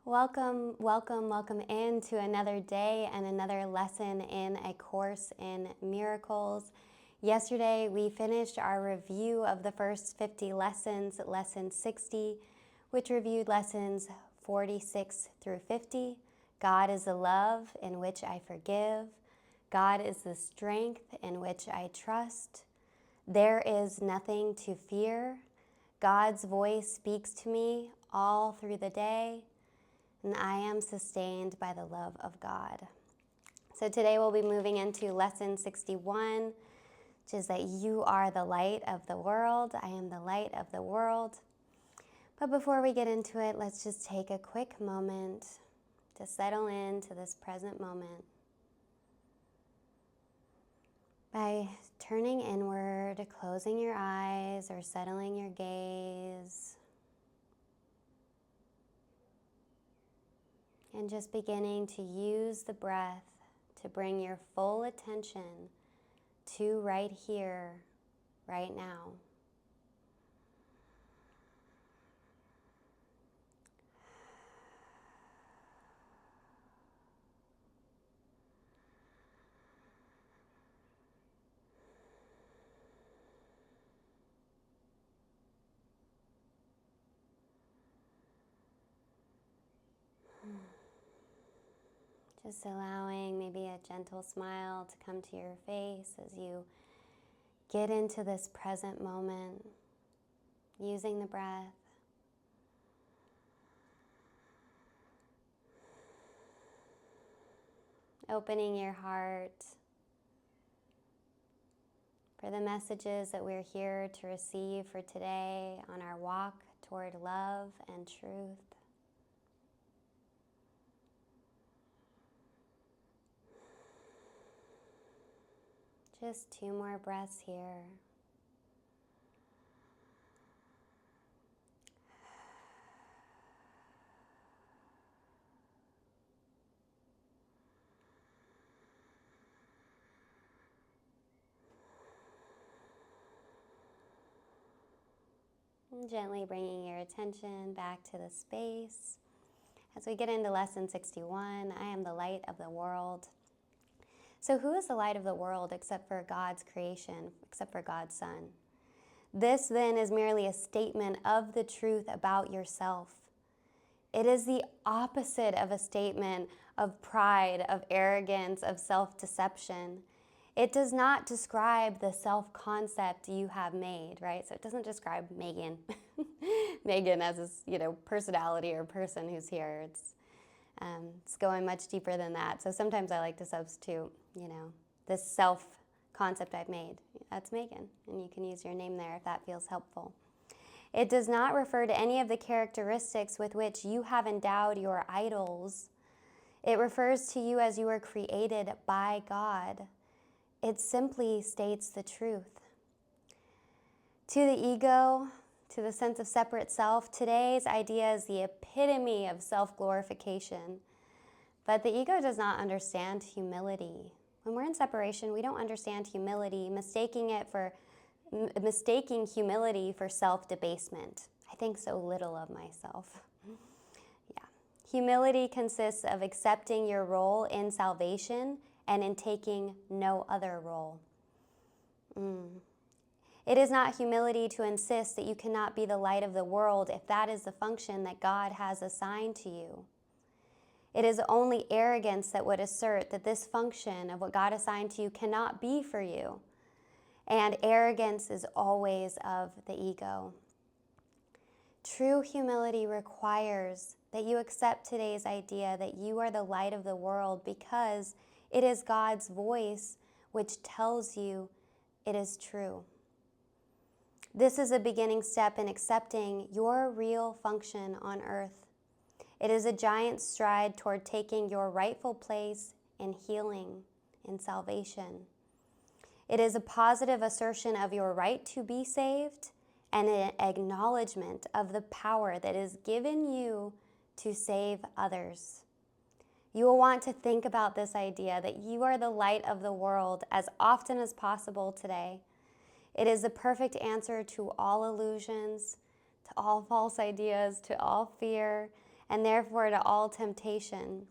Welcome, welcome, welcome into another day and another lesson in A Course in Miracles. Yesterday, we finished our review of the first 50 lessons, lesson 60, which reviewed lessons 46 through 50. God is the love in which I forgive. God is the strength in which I trust. There is nothing to fear. God's voice speaks to me all through the day, and I am sustained by the love of God. So today we'll be moving into lesson 61, which is that you are the light of the world. I am the light of the world. But before we get into it, let's just take a quick moment to settle into this present moment by turning inward, closing your eyes, or settling your gaze. And just beginning to use the breath to bring your full attention to right here, right now. Just allowing maybe a gentle smile to come to your face as you get into this present moment, using the breath. Opening your heart for the messages that we're here to receive for today on our walk toward love and truth. Just 2 more breaths here. And gently bringing your attention back to the space. As we get into lesson 61, I am the light of the world. So who is the light of the world except for God's creation, except for God's Son? This then is merely a statement of the truth about yourself. It is the opposite of a statement of pride, of arrogance, of self-deception. It does not describe the self-concept you have made, right? So it doesn't describe Megan, Megan as a personality or person who's here. It's going much deeper than that. So sometimes I like to substitute, this self-concept I've made. That's Megan, and you can use your name there if that feels helpful. It does not refer to any of the characteristics with which you have endowed your idols. It refers to you as you were created by God. It simply states the truth. To the ego, to the sense of separate self, today's idea is the epitome of self-glorification. But the ego does not understand humility. When we're in separation, we don't understand humility, mistaking humility for self-debasement. I think so little of myself. Yeah. Humility consists of accepting your role in salvation and in taking no other role. It is not humility to insist that you cannot be the light of the world if that is the function that God has assigned to you. It is only arrogance that would assert that this function of what God assigned to you cannot be for you. And arrogance is always of the ego. True humility requires that you accept today's idea that you are the light of the world because it is God's voice which tells you it is true. This is a beginning step in accepting your real function on earth. It is a giant stride toward taking your rightful place in healing, in salvation. It is a positive assertion of your right to be saved and an acknowledgement of the power that is given you to save others. You will want to think about this idea that you are the light of the world as often as possible today. It is the perfect answer to all illusions, to all false ideas, to all fear, and therefore to all temptation.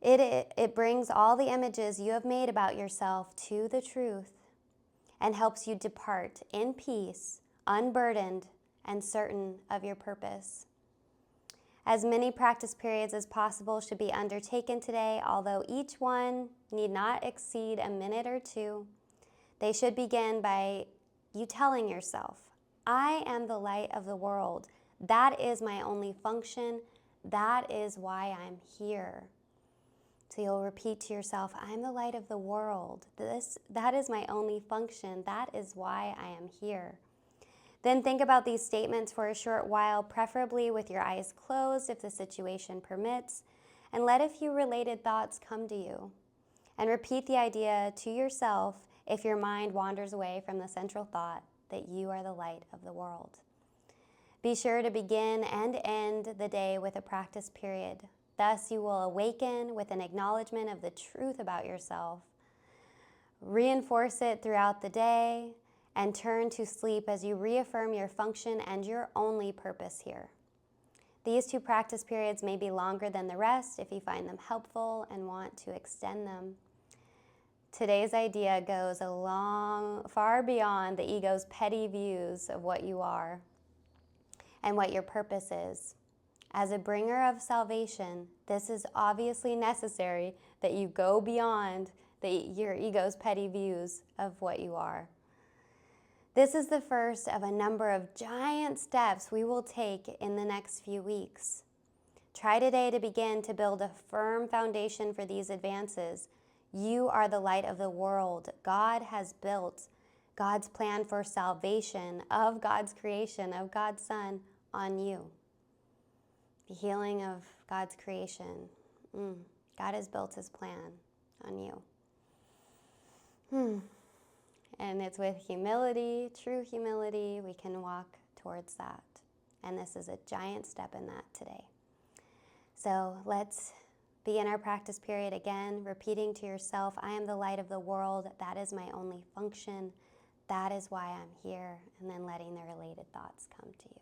It brings all the images you have made about yourself to the truth and helps you depart in peace, unburdened, and certain of your purpose. As many practice periods as possible should be undertaken today, although each one need not exceed a minute or two. They should begin by you telling yourself, I am the light of the world. That is my only function. That is why I'm here. So you'll repeat to yourself, I'm the light of the world. That is my only function. That is why I am here. Then think about these statements for a short while, preferably with your eyes closed if the situation permits, and let a few related thoughts come to you. And repeat the idea to yourself if your mind wanders away from the central thought that you are the light of the world. Be sure to begin and end the day with a practice period. Thus, you will awaken with an acknowledgement of the truth about yourself, reinforce it throughout the day, and turn to sleep as you reaffirm your function and your only purpose here. These 2 practice periods may be longer than the rest if you find them helpful and want to extend them. Today's idea goes far beyond the ego's petty views of what you are and what your purpose is. As a bringer of salvation, this is obviously necessary that you go beyond your ego's petty views of what you are. This is the first of a number of giant steps we will take in the next few weeks. Try today to begin to build a firm foundation for these advances. You are the light of the world. God has built God's plan for salvation of God's creation, of God's Son, on you. The healing of God's creation. God has built his plan on you. And it's with humility, true humility, we can walk towards that. And this is a giant step in that today. So let's begin our practice period again, repeating to yourself, I am the light of the world. That is my only function. That is why I'm here. And then letting the related thoughts come to you.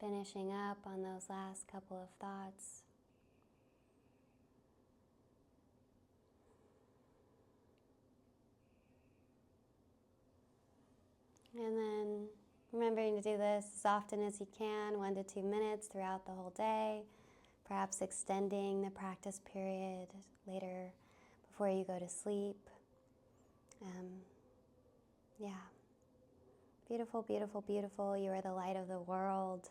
Finishing up on those last couple of thoughts. And then remembering to do this as often as you can, 1 to 2 minutes throughout the whole day, perhaps extending the practice period later before you go to sleep. Yeah. Beautiful, beautiful, beautiful. You are the light of the world.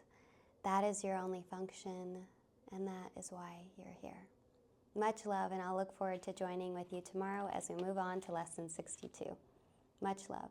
That is your only function, and that is why you're here. Much love, and I'll look forward to joining with you tomorrow as we move on to Lesson 62. Much love.